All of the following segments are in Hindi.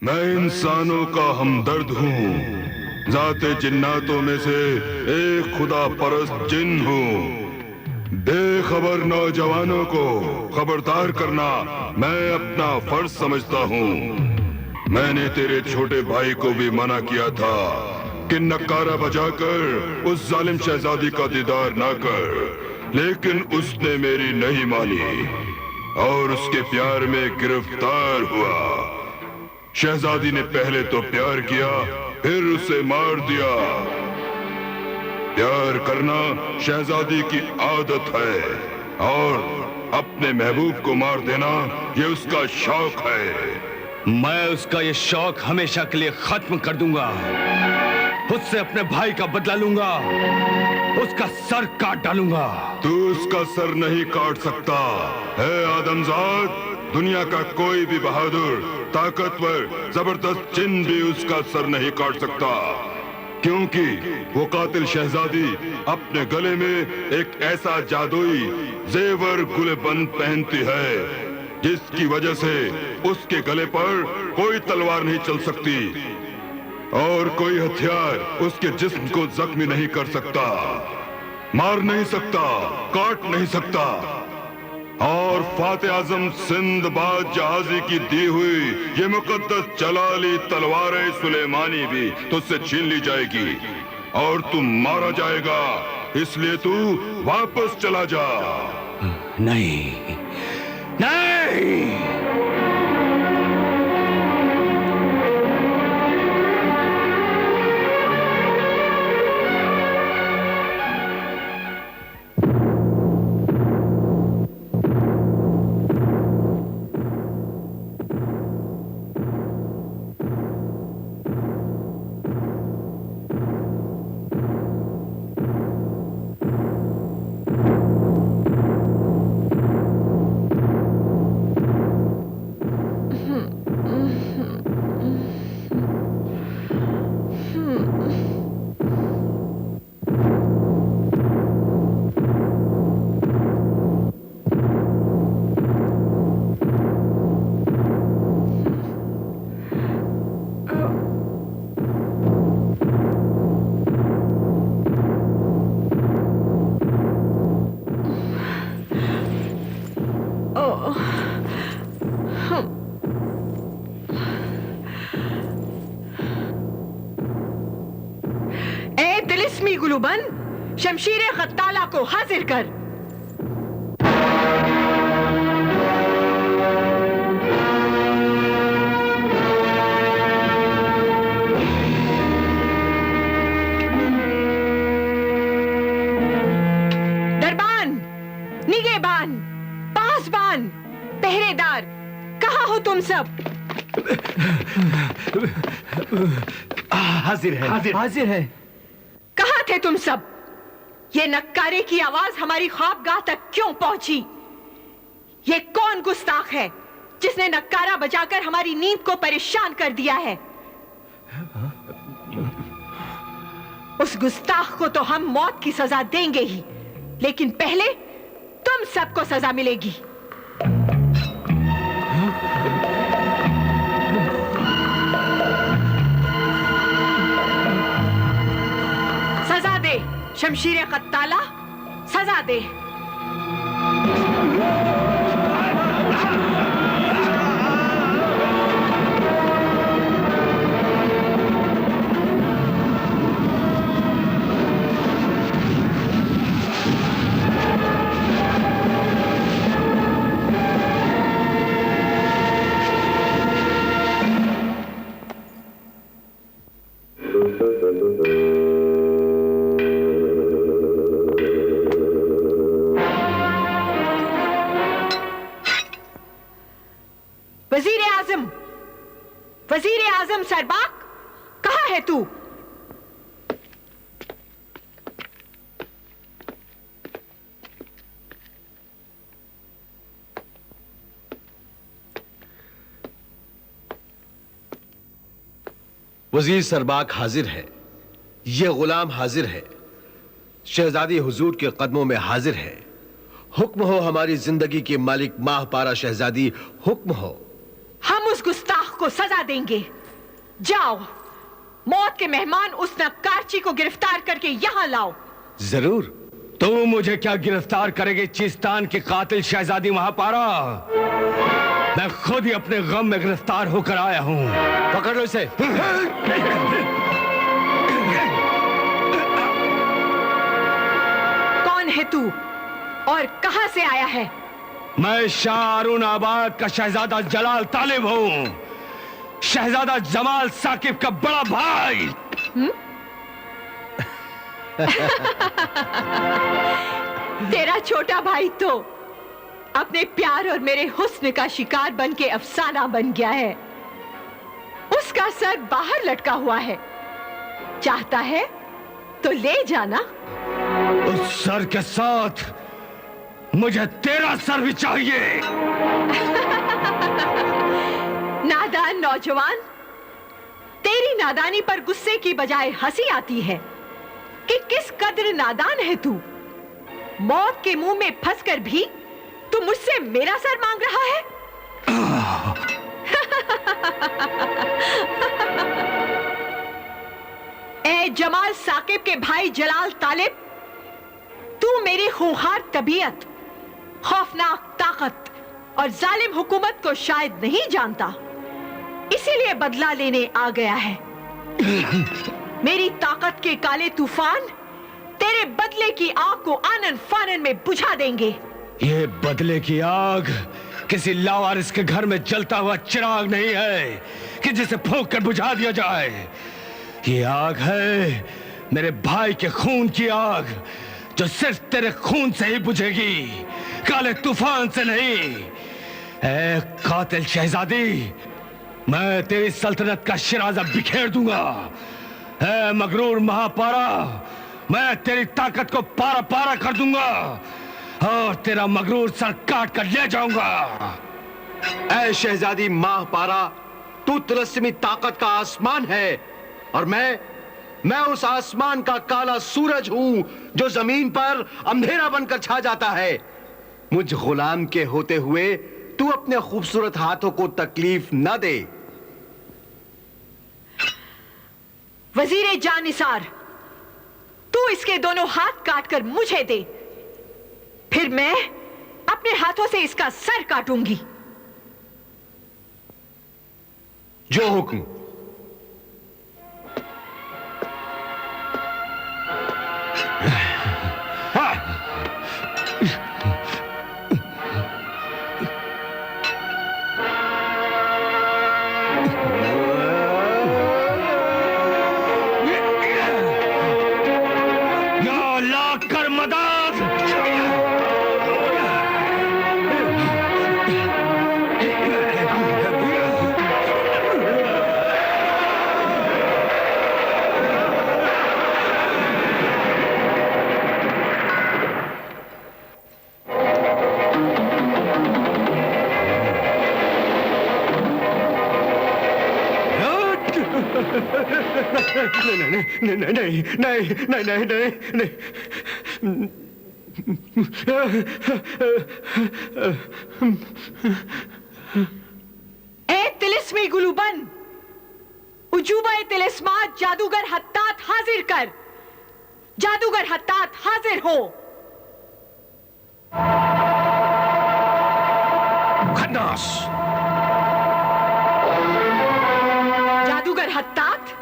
मैं इंसानों का हमदर्द हूँ, जाते जिन्नातों में से एक खुदा परस्त जिन हूँ। बेखबर नौजवानों को खबरदार करना मैं अपना फर्ज समझता हूँ। मैंने तेरे छोटे भाई को भी मना किया था कि नक्कारा बजाकर उस जालिम शहजादी का दीदार ना कर, लेकिन उसने मेरी नहीं मानी और उसके प्यार में गिरफ्तार हुआ। शहजादी ने पहले तो प्यार किया, फिर उसे मार दिया। प्यार करना शहजादी की आदत है और अपने महबूब को मार देना ये उसका शौक है। मैं उसका ये शौक हमेशा के लिए खत्म कर दूंगा। उससे अपने भाई का बदला लूंगा, उसका सर काट डालूंगा। तू उसका सर नहीं काट सकता है आदमजाद। दुनिया का कोई भी बहादुर, ताकतवर, जबरदस्त जिन भी उसका सर नहीं काट सकता, क्योंकि वो कातिल शहजादी अपने गले में एक ऐसा जादुई जेवर गुलेबंद पहनती है जिसकी वजह से उसके गले पर कोई तलवार नहीं चल सकती और कोई हथियार उसके जिस्म को जख्मी नहीं कर सकता, मार नहीं सकता, काट नहीं सकता। और फातेह आजम सिंदबाद जहाजी की दी हुई ये मुकद्दस जलाली तलवार सुलेमानी भी तुझसे छीन ली जाएगी और तू मारा जाएगा। इसलिए तू वापस चला जा। नहीं, नहीं। गुलूबन, शमशीर खत्ताला को हाजिर कर। दरबान, निगहबान, पासबान, पहरेदार, कहाँ हो तुम सब? हाजिर है, हाजिर है। कहाँ थे तुम सब? ये नक्कारे की आवाज हमारी ख्वाबगाह तक क्यों पहुंची? ये कौन गुस्ताख है जिसने नक्कारा बजाकर हमारी नींद को परेशान कर दिया है? उस गुस्ताख को तो हम मौत की सजा देंगे ही, लेकिन पहले तुम सबको सजा मिलेगी। सजा दे शमशीर खत्ताला, सजा दे। वजीर आजम सरबाक, कहाँ है तू? वजीर सरबाक हाजिर है, ये गुलाम हाजिर है, शहजादी हुजूर के कदमों में हाजिर है। हुक्म हो हमारी जिंदगी के मालिक माहपारा शहजादी, हुक्म हो। हम उस गुस्ताख आपको सजा देंगे। जाओ, मौत के मेहमान उस नक्कारची को गिरफ्तार करके यहां लाओ। जरूर। तू मुझे क्या गिरफ्तार करेगी, चीस्तान की कातिल शहजादी महापारा? मैं खुद ही अपने गम में गिरफ्तार होकर आया हूं। पकड़ लो इसे। कौन है तू और कहां से आया है? मैं शाह हारून आबाद का शहजादा जलाल तालिब हूं, शहजादा जमाल साकिब का बड़ा भाई। तेरा छोटा भाई तो अपने प्यार और मेरे हुस्न का शिकार बन के अफसाना बन गया है। उसका सर बाहर लटका हुआ है, चाहता है तो ले जाना। उस सर के साथ मुझे तेरा सर भी चाहिए। नादान नौजवान, तेरी नादानी पर गुस्से की बजाय हंसी आती है कि किस कदर नादान है तू। मौत के मुंह में फंसकर भी तू मुझसे मेरा सर मांग रहा है। ए जमाल साकिब के भाई जलाल तालिब, तू मेरी खूंखार तबीयत, खौफनाक ताकत और जालिम हुकूमत को शायद नहीं जानता, इसीलिए बदला लेने आ गया है। मेरी ताकत के काले तूफान तेरे बदले की आग को आनन फानन में बुझा देंगे। ये बदले की आग किसी लावारिस के घर में जलता हुआ चिराग नहीं है कि जिसे फूंक कर बुझा दिया जाए। ये आग है मेरे भाई के खून की आग, जो सिर्फ तेरे खून से ही बुझेगी, काले तूफान से नहीं। ऐ कातिल शहजादी, मैं तेरी सल्तनत का शिराजा बिखेर दूंगा। ऐ मगरूर महापारा, मैं तेरी ताकत को पारा पारा कर दूंगा और तेरा मगरूर सर काट कर ले जाऊंगा। ऐ शहजादी महापारा, तू तिलस्मी ताकत का आसमान है और मैं उस आसमान का काला सूरज हूं जो जमीन पर अंधेरा बनकर छा जाता है। मुझ गुलाम के होते हुए तू अपने खूबसूरत हाथों को तकलीफ न दे। वजीरे जानिसार, तू इसके दोनों हाथ काटकर मुझे दे, फिर मैं अपने हाथों से इसका सर काटूंगी। जो हुक्म। ए तिलिस्मी गुलूबन, उजूबा तिलिस्मात जादूगर हत्तात हाजिर कर। जादूगर हत्तात हाजिर हो। खन्नास। जादूगर हत्तात,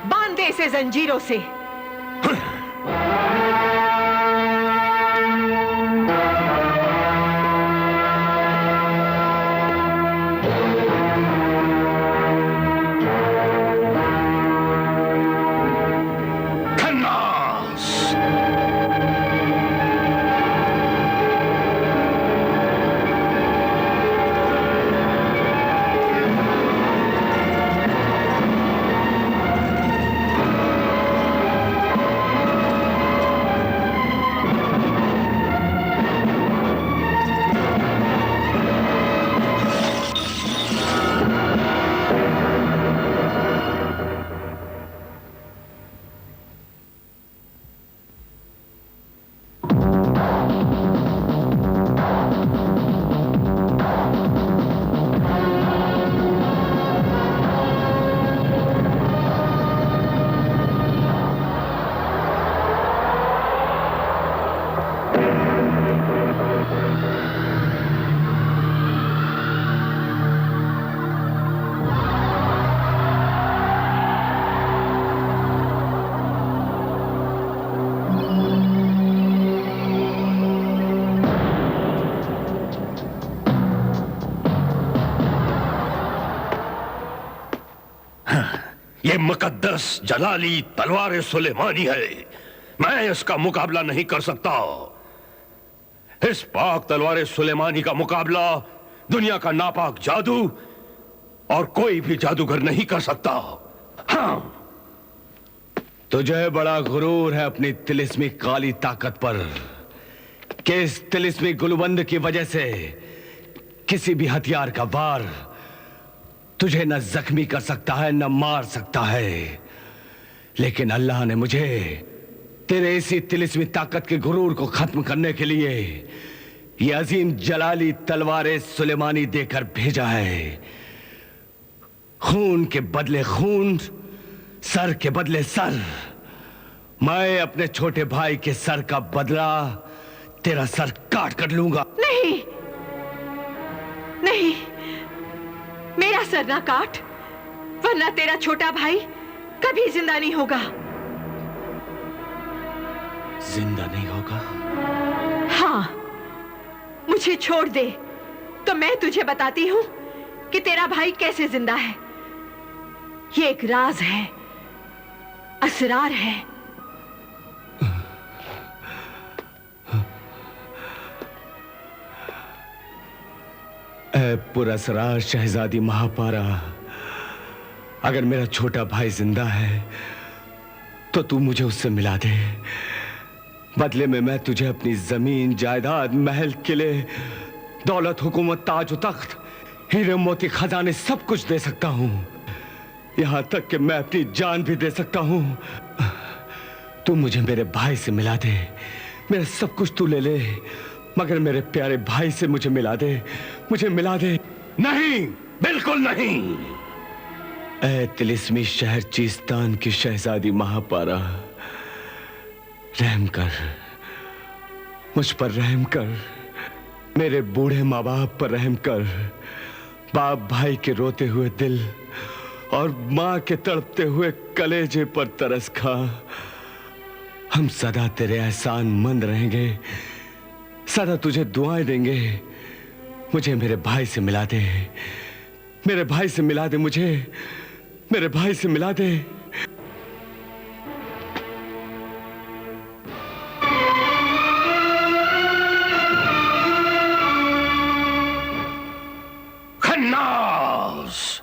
बांध दे इसे जंजीरों से। ये मुकद्दस जलाली तलवार सुलेमानी है। मैं इसका मुकाबला नहीं कर सकता। इस पाक तलवार सुलेमानी का मुकाबला दुनिया का नापाक जादू और कोई भी जादूगर नहीं कर सकता। हाँ, तुझे बड़ा गुरूर है अपनी तिलिस्मी काली ताकत पर कि इस तिलिस्मी गुलबंद की वजह से किसी भी हथियार का वार तुझे न जख्मी कर सकता है न मार सकता है। लेकिन अल्लाह ने मुझे तेरे इसी तिलिस्मी ताकत के गुरूर को खत्म करने के लिए ये अजीम जलाली तलवार सुलेमानी देकर भेजा है। खून के बदले खून, सर के बदले सर। मैं अपने छोटे भाई के सर का बदला तेरा सर काट कर लूंगा। नहीं नहीं, मेरा सर ना काट, वरना तेरा छोटा भाई कभी जिंदा नहीं होगा। जिंदा नहीं होगा? हाँ, मुझे छोड़ दे तो मैं तुझे बताती हूं कि तेरा भाई कैसे जिंदा है। ये एक राज है, असरार है। ऐ पुरअसरार शहजादी महापारा, अगर मेरा छोटा भाई जिंदा है तो तू मुझे उससे मिला दे। बदले में मैं तुझे अपनी जमीन, जायदाद, महल, किले, दौलत, हुकूमत, ताज, तख्त, हीरे मोती, खजाने सब कुछ दे सकता हूं। यहां तक कि मैं अपनी जान भी दे सकता हूं। तू मुझे मेरे भाई से मिला दे। मेरा सब कुछ तू ले ले, मगर मेरे प्यारे भाई से मुझे मिला दे, मुझे मिला दे। नहीं, बिल्कुल नहीं। ऐ तिलिस्मी शहर चीस्तान की शहजादी महापारा, रहम कर, मुझ पर रहम कर। मेरे बूढ़े माँ बाप पर रहम कर। बाप भाई के रोते हुए दिल और माँ के तड़पते हुए कलेजे पर तरस खा। हम सदा तेरे एहसान मंद रहेंगे, सदा तुझे दुआएं देंगे। मुझे मेरे भाई से मिला दे, मेरे भाई से मिला दे, मुझे मेरे भाई से मिला दे। खन्नास!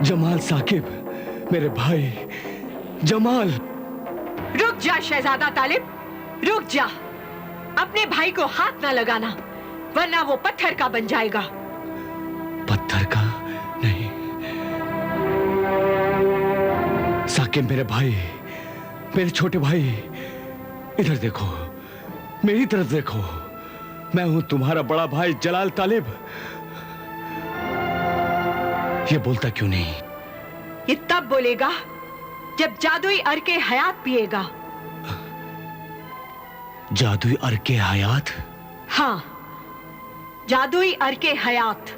जमाल साकिब, मेरे भाई जमाल। रुक जा शहजादा तालिब, रुक जा। अपने भाई को हाथ ना लगाना, वरना वो पत्थर का बन जाएगा। पत्थर का नहीं। साकिब मेरे भाई, मेरे छोटे भाई, इधर देखो, मेरी तरफ देखो। मैं हूं तुम्हारा बड़ा भाई जलाल तालिब। ये बोलता क्यों नहीं? ये तब बोलेगा जब जादुई अर्के हयात पिएगा। जादुई अर्के हयात? हाँ, जादुई अर्के हयात।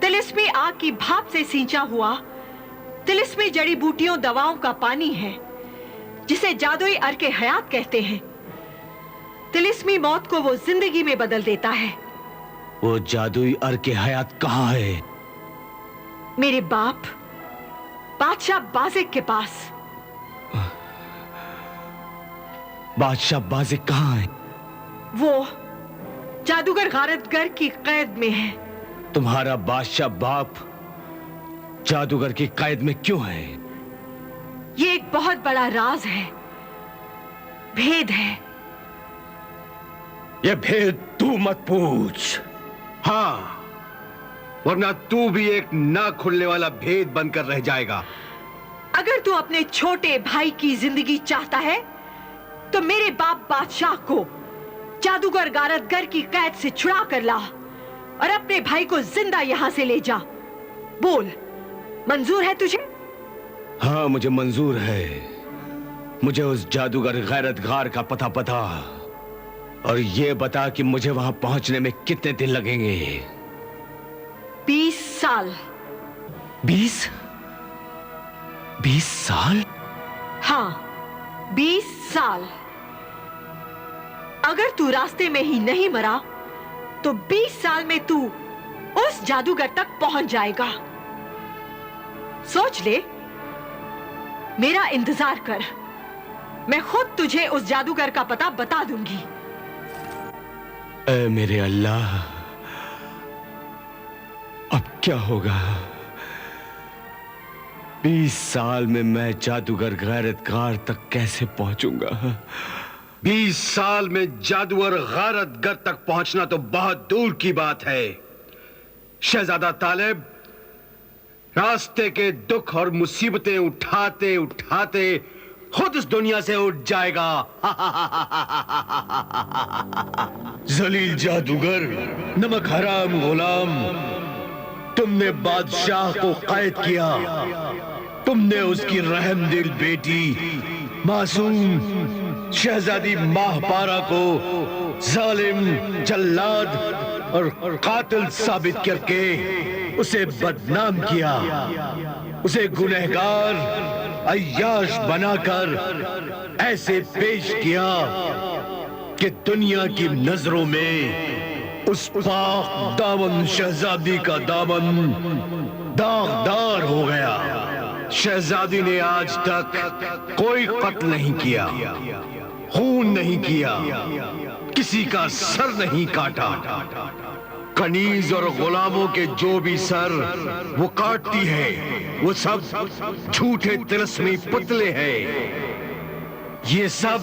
तिलिस्मी आग की भाप से सींचा हुआ तिलिस्मी जड़ी बूटियों दवाओं का पानी है, जिसे जादुई अर्के हयात कहते हैं। तिलिस्मी मौत को वो जिंदगी में बदल देता है। वो जादुई अर्के हयात कहाँ है? मेरे बाप बादशाह बाजिक के पास। बादशाह बाजिक कहाँ है? वो जादूगर गारतगर की कैद में है। तुम्हारा बादशाह बाप जादूगर की कैद में क्यों है? ये एक बहुत बड़ा राज है, भेद है। ये भेद तू मत पूछ। हाँ, वरना तू भी एक ना खुलने वाला भेद बनकर रह जाएगा। अगर तू अपने छोटे भाई की जिंदगी चाहता है तो मेरे बाप बादशाह को जादूगर गारतगर की कैद से छुड़ा कर ला और अपने भाई को जिंदा यहां से ले जा। बोल, मंजूर है तुझे? हाँ, मुझे मंजूर है। मुझे उस जादूगर गैरतगार का पता और ये बता कि मुझे वहां पहुंचने में कितने दिन लगेंगे। 20 साल। 20 साल? हाँ, 20 साल। अगर तू रास्ते में ही नहीं मरा तो 20 साल में तू उस जादूगर तक पहुंच जाएगा। सोच ले, मेरा इंतजार कर, मैं खुद तुझे उस जादूगर का पता बता दूंगी। ऐ मेरे अल्लाह, अब क्या होगा? 20 साल में मैं जादूगर गैरतगार तक कैसे पहुंचूंगा? 20 साल में जादूगर गारतगर तक पहुंचना तो बहुत दूर की बात है। शहजादा तालिब रास्ते के दुख और मुसीबतें उठाते उठाते खुद इस दुनिया से उठ जाएगा। जलील जादूगर, नमक हराम गुलाम, तुमने बादशाह को कैद किया। तुमने उसकी रहमदिल बेटी मासूम शहजादी माहपारा को जालिम, जल्लाद और कातिल साबित करके उसे बदनाम किया। उसे गुनहगार अय्याश बनाकर ऐसे पेश किया कि दुनिया की नजरों में उस पाक दामन शहजादी का दामन दागदार हो गया। शहजादी ने आज तक कोई कत्ल नहीं किया, खून नहीं किया, किसी का सर नहीं काटा। कनीज और गुलामों के जो भी सर वो काटती है वो सब झूठे तिलस्मी पुतले हैं। ये सब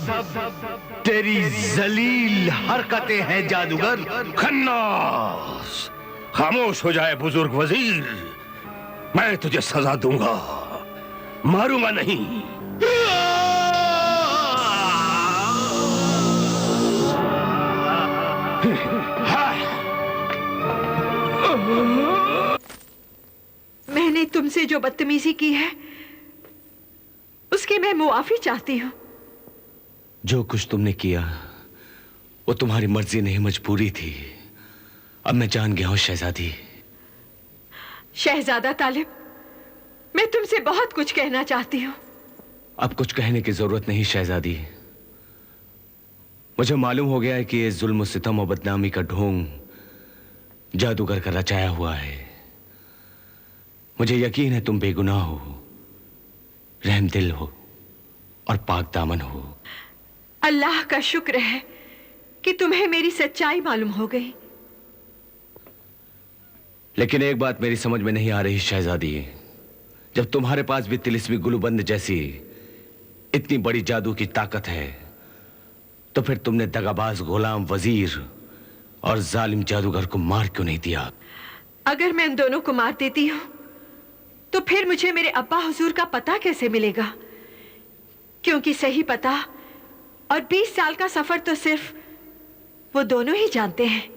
तेरी जलील हरकतें हैं जादूगर। खन्नास, खामोश हो जाए बुजुर्ग वजीर। मैं तुझे सजा दूंगा, मारूंगा नहीं। मैंने तुमसे जो बदतमीजी की है उसकी मैं मुआफी चाहती हूँ। जो कुछ तुमने किया वो तुम्हारी मर्जी नहीं, मजबूरी थी। अब मैं जान गया हूं शहजादी। शहजादा तालिब, मैं तुमसे बहुत कुछ कहना चाहती हूँ। अब कुछ कहने की जरूरत नहीं शहजादी। मुझे मालूम हो गया है कि ये जुल्म, सितम और बदनामी का ढोंग जादूगर का रचाया हुआ है। मुझे यकीन है तुम बेगुनाह हो, रहमदिल हो और पाक दामन हो। अल्लाह का शुक्र है कि तुम्हें मेरी सच्चाई मालूम हो गई। लेकिन एक बात मेरी समझ में नहीं आ रही शहजादी, जब तुम्हारे पास भी तिलिस्मी गुलूबंद जैसी इतनी बड़ी जादू की ताकत है तो फिर तुमने दगाबाज गुलाम वजीर और जालिम जादूगर को मार क्यों नहीं दिया? अगर मैं इन दोनों को मार देती हूं तो फिर मुझे मेरे अब्बा हुजूर का पता कैसे मिलेगा? क्योंकि सही पता और 20 साल का सफर तो सिर्फ वो दोनों ही जानते हैं।